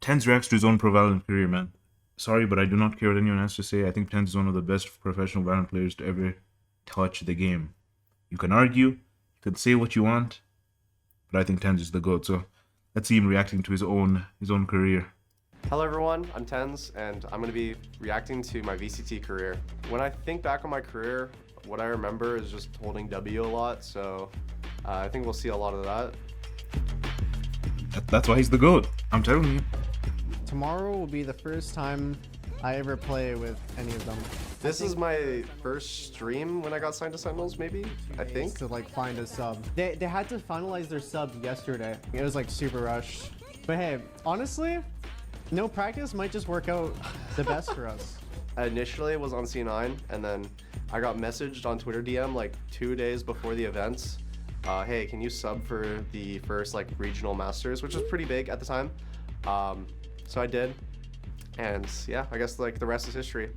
TenZ reacts to his own pro Valorant career, man. Sorry, but I do not care what anyone has to say. I think TenZ is one of the best professional Valorant players to ever touch the game. You can argue, you can say what you want, but I think TenZ is the GOAT. So let's see him reacting to his own career. Hello everyone, I'm TenZ, and I'm going to be reacting to my VCT career. When I think back on my career, what I remember is just holding W a lot, so I think we'll see a lot of that. That's why he's the GOAT. I'm telling you. Tomorrow will be the first time I ever play with any of them. This is my first stream when I got signed to Sentinels, maybe? I think. To like find a sub. They had to finalize their sub yesterday. It was like super rushed. But hey, honestly, no practice might just work out the best for us. Initially it was on C9, and then I got messaged on Twitter DM like 2 days before the events. Hey, can you sub for the first like regional masters, which was pretty big at the time. So I did, and yeah, I guess like the rest is history.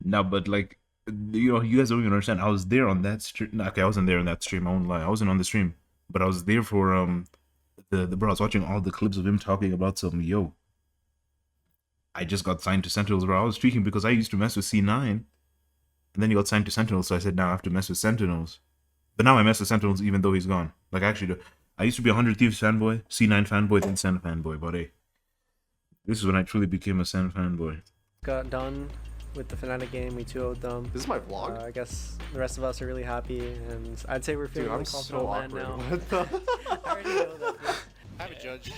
No, but like, you guys don't even understand. I was there on that stream. Okay, I wasn't there on that stream. I won't lie. I wasn't on the stream, but I was there for the bro. I was watching all the clips of him talking about some I just got signed to Sentinels, bro. I was tweaking because I used to mess with C9, and then he got signed to Sentinels, so I said now I have to mess with Sentinels. But now I mess with Sentinels even though he's gone. Like actually, I used to be a 100 Thieves fanboy, C9 fanboy, then Sen fanboy. But hey, this is when I truly became a Sen fanboy. Got done with the Fnatic game, we 2-0'd them. This is my vlog. I guess the rest of us are really happy, and I'd say we're feeling really confident so on land awkward. now. I already know that. I have a judge.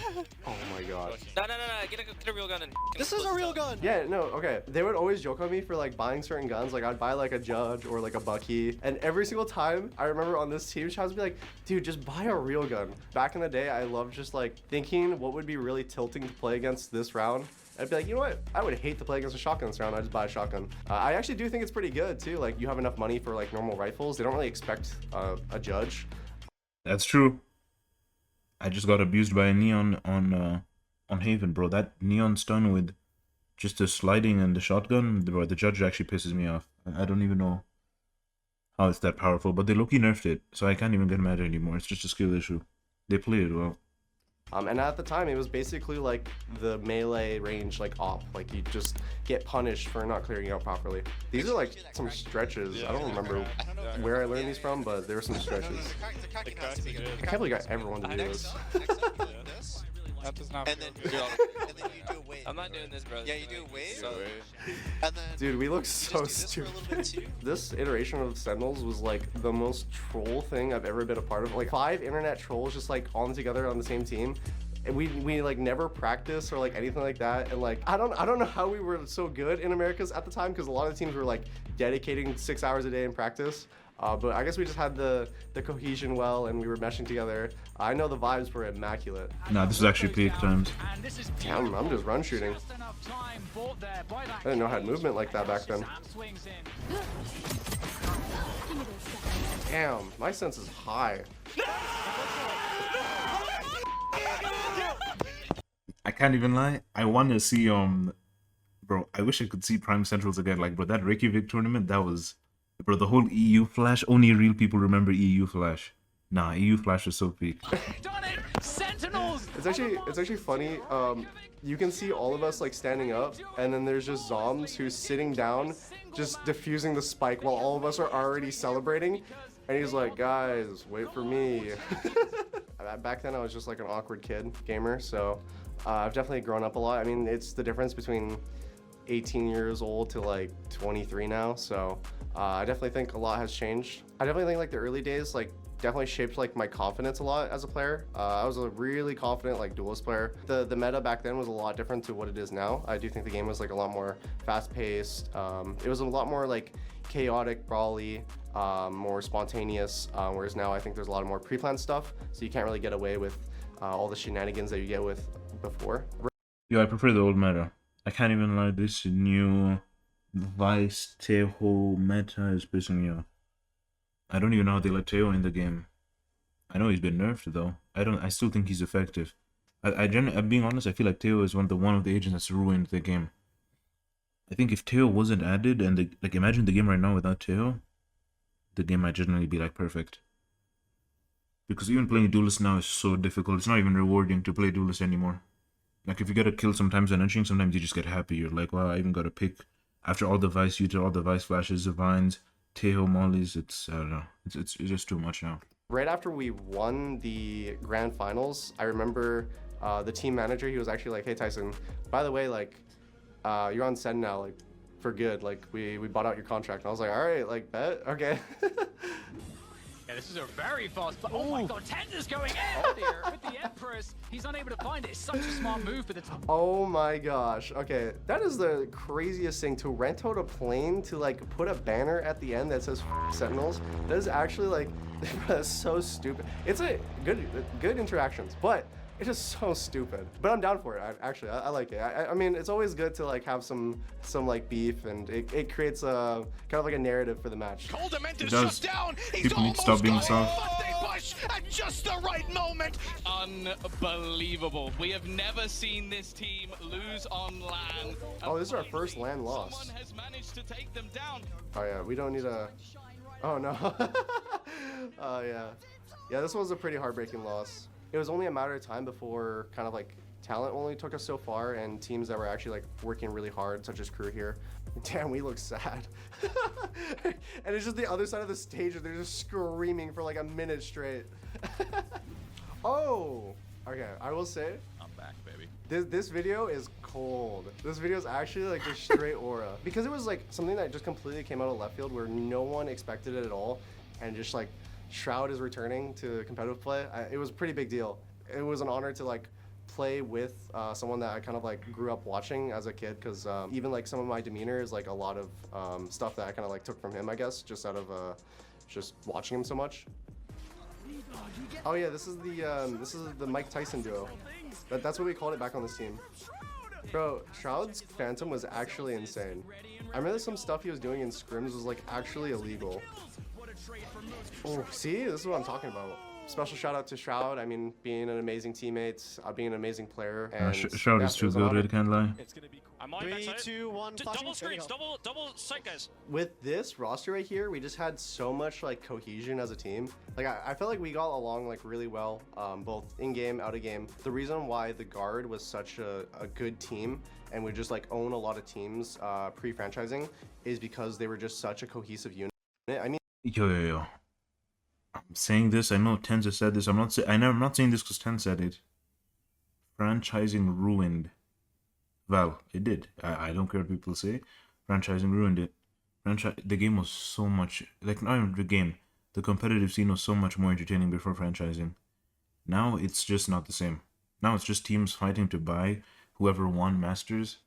Oh my god. No, get a real gun and This is a real gun! Yeah, no, okay. They would always joke on me for like buying certain guns. Like I'd buy like a Judge or like a Bucky. And every single time I remember on this team, Chaz would be like, dude, just buy a real gun. Back in the day, I loved just like thinking what would be really tilting to play against this round. I'd be like, you know what? I would hate to play against a shotgun this round. I just buy a shotgun. I actually do think it's pretty good too. Like you have enough money for like normal rifles. They don't really expect a Judge. That's true. I just got abused by a Neon on Haven, bro. That Neon stun with just the sliding and the shotgun, bro, the Judge actually pisses me off. I don't even know how it's that powerful, but they low-key nerfed it, so I can't even get mad anymore. It's just a skill issue. They play it well. And at the time, it was basically like the melee range, like op. Like you just get punished for not clearing out properly. These are like some stretches. I don't remember where I learned these from, but there were some stretches. I can't believe I got everyone to do this. That does not. And then you do a wave. I'm not doing this, bro. Yeah, you do a wave. So, And then Dude, we look so just do this for a little bit stupid. too. This iteration of Sentinels was like the most troll thing I've ever been a part of. Like 5 internet trolls just like all together on the same team. And we like never practice or like anything like that. And like I don't know how we were so good in Americas at the time, because a lot of the teams were like dedicating 6 hours a day in practice. But I guess we just had the cohesion well, and we were meshing together. I know the vibes were immaculate. Nah, this is actually peak times. Damn, I'm just run shooting. I didn't know I had movement like that back then. Damn, my sense is high. I can't even lie. I want to see bro. I wish I could see Prime Centrals again. Like, bro, that Reykjavik tournament, that was, bro. The whole EU Flash. Only real people remember EU Flash. Nah, EU Flash is so peak. It's actually funny. You can see all of us like standing up, and then there's just Zoms who's sitting down, just diffusing the spike while all of us are already celebrating. And he's like, guys, wait for me. Back then I was just like an awkward kid gamer, so I've definitely grown up a lot. I mean, it's the difference between 18 years old to like 23 now, so I definitely think a lot has changed. I definitely think like the early days like definitely shaped like my confidence a lot as a player. I was a really confident like duelist player. The meta back then was a lot different to what it is now. I do think the game was like a lot more fast-paced. It was a lot more like chaotic, brawly, more spontaneous, whereas now I think there's a lot of more pre-planned stuff, so you can't really get away with all the shenanigans that you get with before. Yo, I prefer the old meta. I can't even lie. This new Vice Teho meta is pissing me off. I don't even know how they let Teo in the game. I know he's been nerfed though. I still think he's effective. I'm being honest, I feel like Teo is one of the agents that's ruined the game. I think if Teo wasn't added, and like imagine the game right now without Teo, the game might generally be like perfect. Because even playing Duelist now is so difficult. It's not even rewarding to play Duelist anymore. Like if you get a kill sometimes on entering, sometimes you just get happy. You're like, wow, I even got a pick. After all the Vice, you did all the Vice flashes, the Vines, Tejo Mollies. It's, I don't know. It's just too much now. Right after we won the grand finals, I remember the team manager, he was actually like, hey Tyson, by the way, like, you're on Sen now, like, for good. Like, we bought out your contract. And I was like, all right, like, bet, okay. Yeah, this is a very fast. Oh my God, TenZ's going in there with the Empress. He's unable to find it. It's such a smart move for the time. Oh my gosh. Okay, that is the craziest thing, to rent out a plane to like put a banner at the end that says Sentinels. That is actually like, that's so stupid. It's a good interactions, but it is so stupid. But I'm down for it. I like it. I mean, it's always good to like have some like beef, and it creates a kind of like a narrative for the match. It does. People need to stop being soft. At just the right moment. Unbelievable. We have never seen this team lose on LAN. Oh, this is our first LAN loss. Someone has managed to take them down. Oh yeah, we don't need a. Oh no. Oh yeah. Yeah, this was a pretty heartbreaking loss. It was only a matter of time before kind of like talent only took us so far, and teams that were actually like working really hard, such as Crew here. Damn, we look sad. And it's just the other side of the stage, and they're just screaming for like a minute straight. Oh, okay, I will say, I'm back, baby. this video is cold. This video is actually like a straight aura, because it was like something that just completely came out of left field where no one expected it at all, and just like Shroud is returning to competitive play. It was a pretty big deal. It was an honor to like play with someone that I kind of like grew up watching as a kid, because even like some of my demeanor is like a lot of stuff that I kind of like took from him, I guess, just out of just watching him so much. Oh yeah, this is the Mike Tyson duo. That's what we called it back on this team. Bro, Shroud's Phantom was actually insane. I remember some stuff he was doing in scrims was like actually illegal. Oh, see, this is what I'm talking about. Special shout out to Shroud. I mean, being an amazing teammate, being an amazing player. And Shroud is too good, I can't lie. It's gonna be cool. I'm on 3, backside. 2, 1. Double screens, double sight, guys. With this roster right here, we just had so much like cohesion as a team. Like I felt like we got along like really well, both in game, out of game. The reason why the guard was such a good team, and we just like own a lot of teams pre-franchising, is because they were just such a cohesive unit. I mean, Yo. I'm saying this. I know TenZ has said this. I'm not saying this because TenZ said it. Franchising ruined Val. It did. I don't care what people say. Franchising ruined it. The game was so much, like, not even the game. The competitive scene was so much more entertaining before franchising. Now it's just not the same. Now it's just teams fighting to buy whoever won Masters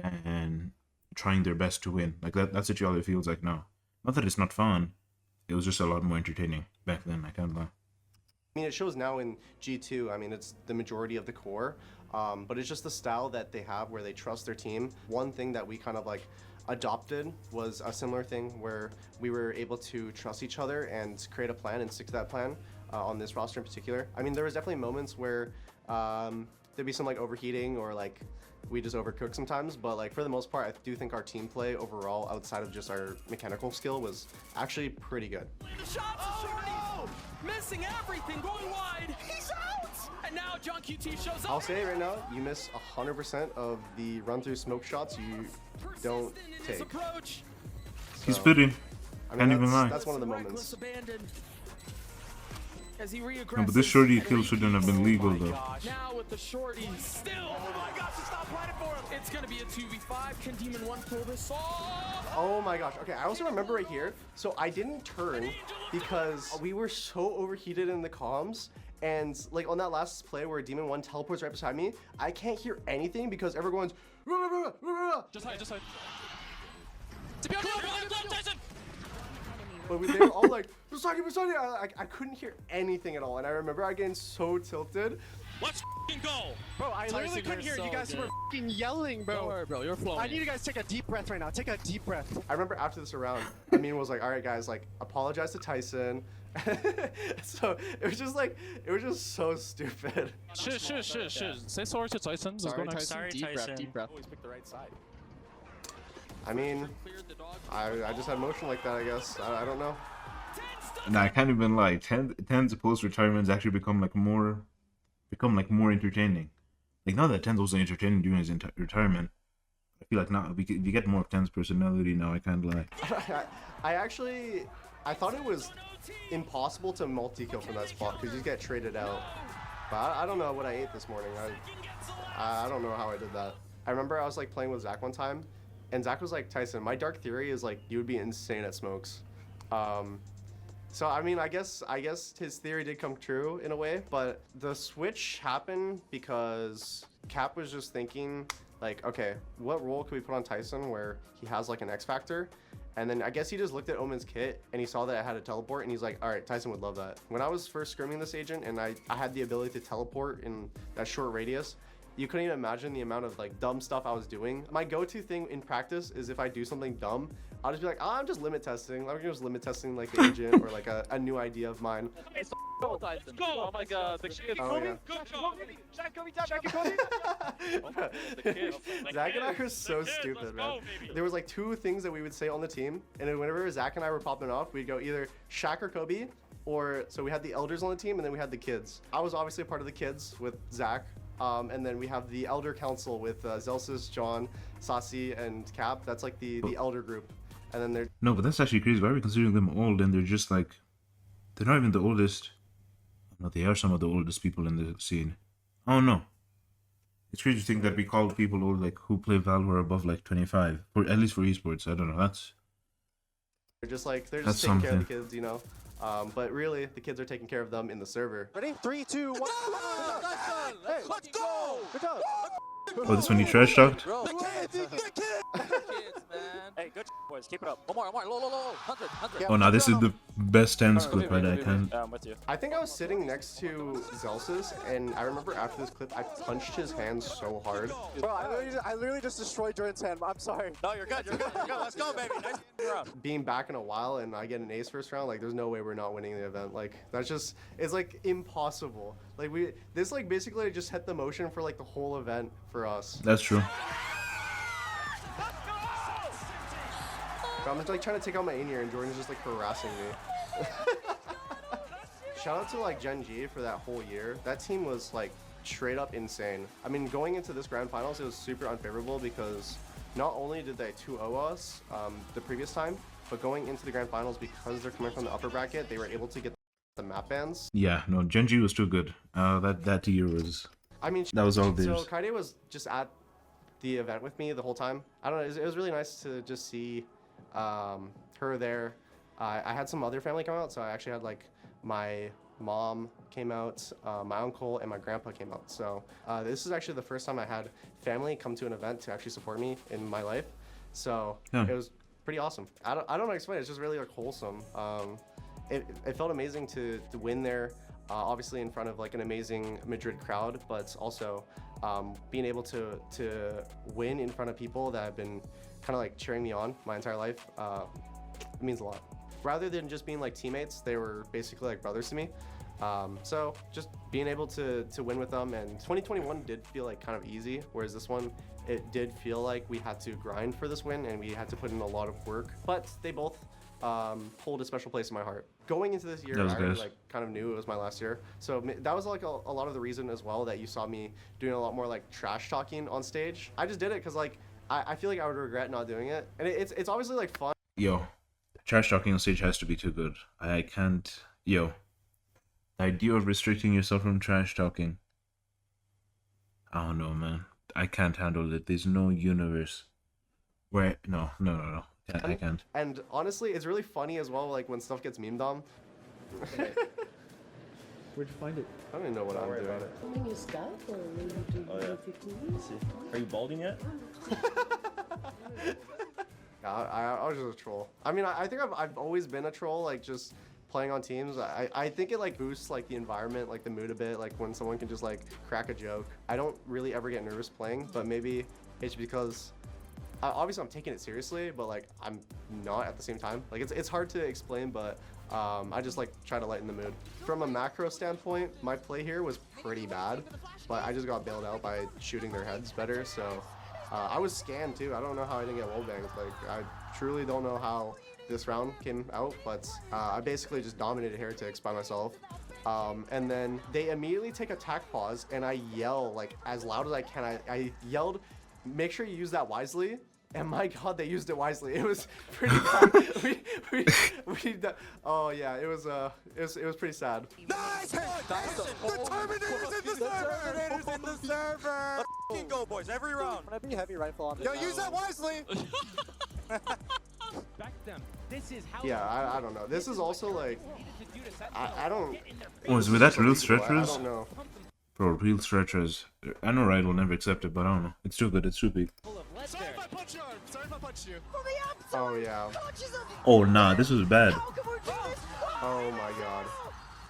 and trying their best to win. Like that's what all it feels like now. Not that it's not fun. It was just a lot more entertaining back then, I can't lie. I mean, it shows now in G2. I mean, it's the majority of the core, but it's just the style that they have where they trust their team. One thing that we kind of like adopted was a similar thing where we were able to trust each other and create a plan and stick to that plan on this roster in particular. I mean, there was definitely moments where there'd be some like overheating or like we just overcook sometimes, but like for the most part, I do think our team play overall, outside of just our mechanical skill, was actually pretty good. Oh, no! Missing everything, going wide. He's out! And now John QT shows up. I'll say it right now, you miss 100% of the run-through smoke shots you don't take. He's spitting. I mean, Can't even lie. that's one of the moments. As he No, but this shorty kill shouldn't have been legal though. Now with the shorty still. Oh my gosh, stop playing for him. It's gonna be a 2v5. Can Demon 1 pull this off? Oh my gosh. Okay, I also remember right here. So I didn't turn because we were so overheated in the comms. And like on that last play where Demon 1 teleports right beside me, I can't hear anything because everyone's Just hide, just hide. but they were all like, beside you. I couldn't hear anything at all. And I remember I getting so tilted. Let's f***ing go. Bro, I literally couldn't hear. You guys were f***ing yelling, bro. Don't worry, bro. You're flowing. I need you guys to take a deep breath right now. Take a deep breath. I remember after this round, Amin was like, all right, guys, like, apologize to Tyson. So it was just so stupid. Shit. Say sorry to Tyson. Let's go next. Sorry, Deep Tyson. breath, deep breath. Always pick the right side. I mean, I just had motion like that, I guess. I don't know. Nah, I can't even lie. TenZ post retirement has actually become more entertaining. Like now that TenZ wasn't entertaining during his retirement, I feel like now we get more of TenZ personality now. I can't lie. I thought it was impossible to multi-kill from that spot because you get traded out. But I don't know what I ate this morning. I don't know how I did that. I remember I was like playing with Zach one time, and Zach was like, Tyson, my dark theory is like you would be insane at smokes. So I mean, I guess his theory did come true in a way, but the switch happened because Cap was just thinking like, okay, what role could we put on Tyson where he has like an X factor? And then I guess he just looked at Omen's kit and he saw that it had a teleport and he's like, all right, Tyson would love that. When I was first scrimming this agent and I had the ability to teleport in that short radius, you couldn't even imagine the amount of like dumb stuff I was doing. My go-to thing in practice is if I do something dumb, I'll just be like, oh, I'm just limit testing. I'm just limit testing like the agent or like a new idea of mine. Go, Tyson. Oh my god, the kid. Oh, yeah. Zach and I are so stupid, man. There was like 2 things that we would say on the team, and then whenever Zach and I were popping off, we'd go either Shaq or Kobe, or so we had the elders on the team, and then we had the kids. I was obviously a part of the kids with Zach, and then we have the elder council with Zelsis, John, Sasi, and Cap. That's like the elder group, and then they're No, but that's actually crazy. Why are we considering them old and they're just like, they're not even the oldest. No, they are some of the oldest people in the scene. Oh no. It's crazy to think that we call people old like who play Valorant above like 25, or at least for esports. I don't know. they're just That's taking care of the something. kids, you know. But really, the kids are taking care of them in the server. Ready? 3, 2, 1. Hey, let's go! Good job. Oh, this one you trash talked? Hey, good boys. Keep it up. One more. Low. 100. Oh, now this is the best TenZ clip, right? I can't. I'm with you. I think I was sitting next to Zelsis, and I remember after this clip, I punched his hand so hard. Bro, I literally just destroyed Jordan's hand. I'm sorry. No, you're good. Let's go, baby. Nice round. Being back in a while and I get an ace first round, like there's no way we're not winning the event. Like that's just, it's like impossible. Like this like basically just set the motion for like the whole event for us. That's true. I'm just like trying to take out my in-ear and Jordan's just like harassing me. Shout out to like Gen G for that whole year. That team was like straight up insane. I mean, going into this grand finals, it was super unfavorable because not only did they 2-0 us the previous time, but going into the grand finals, because they're coming from the upper bracket, they were able to get the map bans. Yeah, no, Gen G was too good. That year was. I mean, That was all so theirs. Kaide was just at the event with me the whole time. I don't know, it was really nice to just see her there. I had some other family come out, so I actually had like my mom came out, my uncle and my grandpa came out. So this is actually the first time I had family come to an event to actually support me in my life. So Yeah. it was pretty awesome. I don't know how to explain it. It's just really like wholesome. It felt amazing to win there, obviously in front of like an amazing Madrid crowd, but also being able to win in front of people that have been kind of like cheering me on my entire life. It means a lot. Rather than just being like teammates, they were basically like brothers to me. So just being able to win with them, and 2021 did feel like kind of easy, whereas this one, it did feel like we had to grind for this win and we had to put in a lot of work, but they both hold a special place in my heart. Going into this year, That was I already good. like kind of knew it was my last year. So that was like a lot of the reason as well that you saw me doing a lot more like trash talking on stage. I just did it because like, I feel like I would regret not doing it. And it's obviously like fun. Yo, trash talking on stage has to be too good. I can't. Yo, the idea of restricting yourself from trash talking. I don't know, man. I can't handle it. There's no universe where no. I can't. And honestly, it's really funny as well, like when stuff gets memed on. Where'd you find it? I don't even know what I'm doing. Filming your scalp or maybe do 15 minutes? Are you balding yet? Yeah, I was just a troll. I mean, I think I've always been a troll, like just playing on teams. I think it like boosts like the environment, like the mood a bit, like when someone can just like crack a joke. I don't really ever get nervous playing, but maybe it's because obviously I'm taking it seriously, but like I'm not at the same time. Like it's hard to explain, but I just like try to lighten the mood. From a macro standpoint, my play here was pretty bad, but I just got bailed out by shooting their heads better. So I was scanned too. I don't know how I didn't get wallbanged. Like I truly don't know how this round came out, but I basically just dominated Heretics by myself. And then they immediately take attack pause, and I yell like as loud as I can. I yelled, "Make sure you use that wisely." And my God, they used it wisely. It was pretty bad. Oh yeah, it was pretty sad. Nice! The Terminator's in the server! The Terminator's in the server! Let's go, boys, every round. When I be heavy rifle on this. Yo, use that wisely! Yeah, I don't know. This is also like, I don't. Was with that real I stretchers? don't know. Bro, real stretchers. I know Riot will never accept it, but I don't know. It's too good. It's too big. Sorry if I punch you. Sorry if I punched you. Oh yeah. Oh nah, this was bad. Oh my God.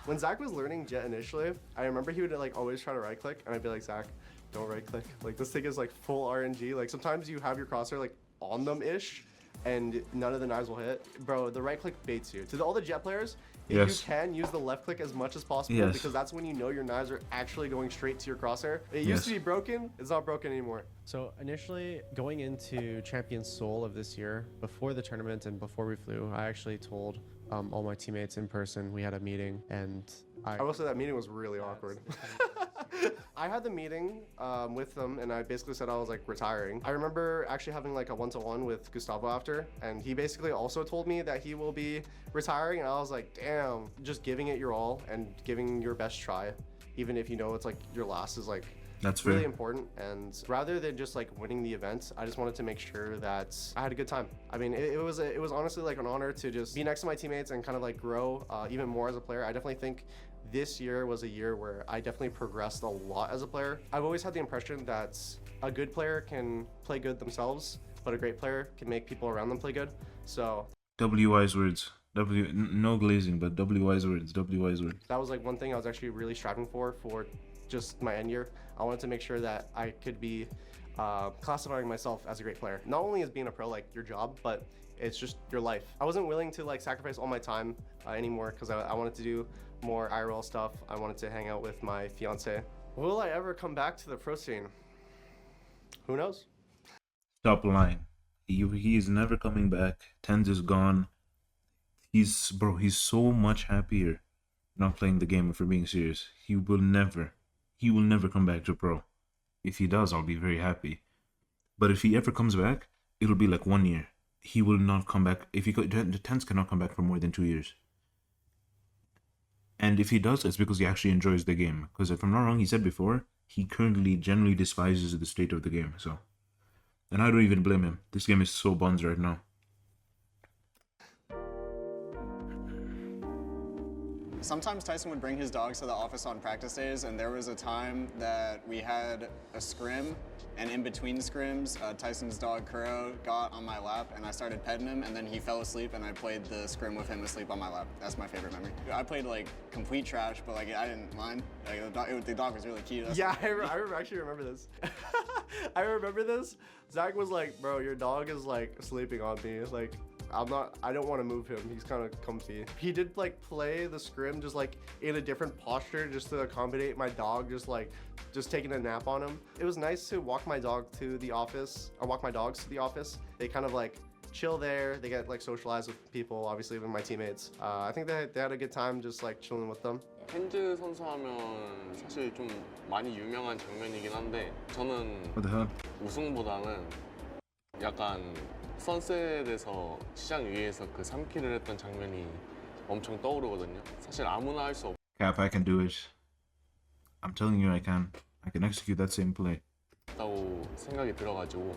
When Zach was learning Jet initially, I remember he would like always try to right click, and I'd be like, Zach, don't right click. Like this thing is like full RNG. Like sometimes you have your crosshair like on them ish, and none of the knives will hit. Bro, the right click baits you. To all the Jet players, if Yes. you can use the left click as much as possible, Yes. because that's when you know your knives are actually going straight to your crosshair. It used Yes. to be broken. It's not broken anymore. So initially, going into Champion Seoul of this year, before the tournament and before we flew, I actually told all my teammates in person. We had a meeting, and I will say that meeting was really awkward. I had the meeting with them, and I basically said I was like retiring. I remember actually having like a one-to-one with Gustavo after, and he basically also told me that he will be retiring, and I was like, damn, just giving it your all and giving your best try, even if you know it's like your last, is like That's really fair. important. And rather than just like winning the event, I just wanted to make sure that I had a good time. I mean, it was honestly like an honor to just be next to my teammates and kind of like grow even more as a player. I definitely think this year was a year where I definitely progressed a lot as a player. I've always had the impression that a good player can play good themselves, but a great player can make people around them play good. So W-wise words. No glazing, but W-wise words. W-wise words. that was like one thing I was actually really striving for just my end year. I wanted to make sure that I could be classifying myself as a great player. Not only as being a pro, like your job, but it's just your life. I wasn't willing to like sacrifice all my time anymore, because I wanted to do more IRL stuff. I wanted to hang out with my fiance. Will I ever come back to the pro scene? Who knows? Stop lying. He is never coming back. TenZ is gone. He's so much happier not playing the game, if we're being serious. He will never come back to pro. If he does, I'll be very happy. But if he ever comes back, it'll be like 1 year. He will not come back. If he could, the TenZ cannot come back for more than 2 years. And if he does, it's because he actually enjoys the game. Because if I'm not wrong, he said before, he currently generally despises the state of the game. So, and I don't even blame him. This game is so buns right now. Sometimes Tyson would bring his dogs to the office on practice days, and there was a time that we had a scrim, and in between scrims, Tyson's dog Kuro got on my lap, and I started petting him, and then he fell asleep, and I played the scrim with him asleep on my lap. That's my favorite memory. I played like complete trash, but like I didn't mind. Like the dog was really cute. Yeah, I actually remember this. I remember this. Zach was like, bro, your dog is like sleeping on me. Like, I don't want to move him. He's kind of comfy. He did like play the scrim just like in a different posture just to accommodate my dog, just taking a nap on him. It was nice to walk my dog to the office, or walk my dogs to the office. They kind of like chill there. They get like socialized with people, obviously with my teammates. I think they had a good time just like chilling with them. 텐즈 선수 하면 사실 좀 많이 유명한 장면이긴 한데 저는 What the hell? 우승보다는 약간 선셋에서 시장 위에서 그 3킬을 했던 장면이 엄청 떠오르거든요. 사실 아무나 할 수 Cap, I can do it. I'm telling you, I can execute that same play. 없다고 생각이 들어가지고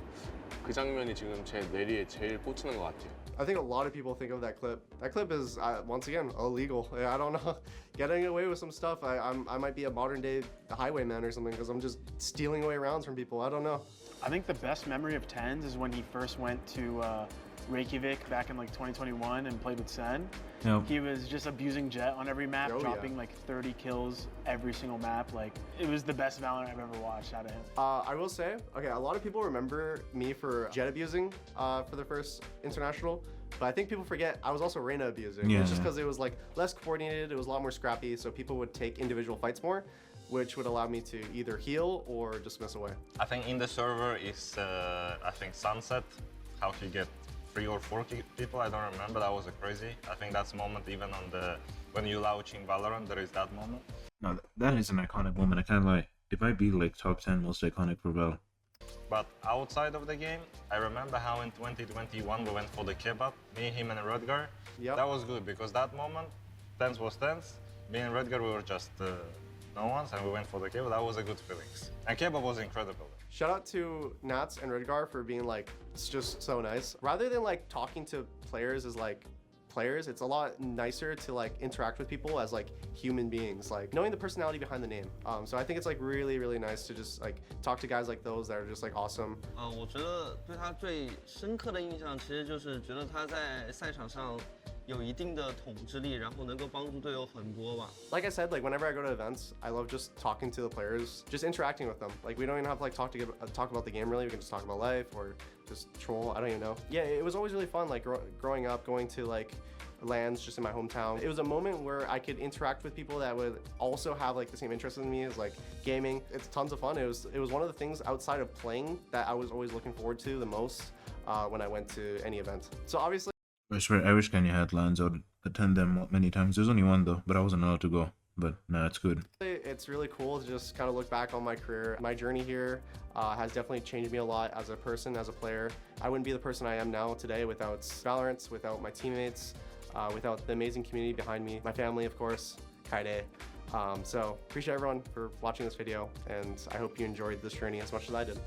그 장면이 지금 제 뇌리에 제일 꽂히는 것 같아요. I think a lot of people think of that clip. That clip is, once again, illegal. I don't know. Getting away with some stuff. I might be a modern day highwayman or something, because I'm just stealing away rounds from people. I don't know. I think the best memory of TenZ is when he first went to Reykjavik back in like 2021 and played with Sen. Yep. He was just abusing Jet on every map, Oh, dropping yeah. like 30 kills every single map. Like, it was the best Valorant I've ever watched out of him. I will say, okay, a lot of people remember me for Jet abusing for the first international, but I think people forget I was also Reyna abusing. Yeah, It's just yeah. because it was like less coordinated, it was a lot more scrappy, so people would take individual fights more, which would allow me to either heal or dismiss away. I think in the server is, I think Sunset, how he get 3 or 4 people, I don't remember. That was crazy. I think that's a moment even on the when you launching Valorant, there is that moment. No, that is an iconic moment. I can't lie. It might be like top 10 most iconic for Val. But outside of the game, I remember how in 2021 we went for the kebab, me, him, and Rudgar. Yep. That was good because that moment, TenZ was TenZ. Me and Rudgar, we were just no ones, and we went for the kebab. That was a good feeling. And kebab was incredible. Shout out to Nats and Redgar for being like, it's just so nice. Rather than like talking to players as like players, it's a lot nicer to like interact with people as like human beings, like knowing the personality behind the name. So I think it's like really, really nice to just like talk to guys like those that are just like awesome. 我觉得对他最深刻的印象，其实就是觉得他在赛场上有一定的统治力，然后能够帮助队友很多吧。Like I said, like whenever I go to events, I love just talking to the players, just interacting with them. Like we don't even have to like talk about the game really. We can just talk about life or just troll. I don't even know. Yeah, it was always really fun. Like growing up, going to like lands just in my hometown. It was a moment where I could interact with people that would also have like the same interest in me as like gaming. It's tons of fun. It was one of the things outside of playing that I was always looking forward to the most when I went to any event. So obviously. I swear, I wish Kenya had lands. I would attend them many times. There's only one though, but I wasn't allowed to go. But no, it's good. It's really cool to just kind of look back on my career. My journey here has definitely changed me a lot as a person, as a player. I wouldn't be the person I am now today without Valorant, without my teammates, without the amazing community behind me, my family, of course, Kaide. So appreciate everyone for watching this video, and I hope you enjoyed this journey as much as I did.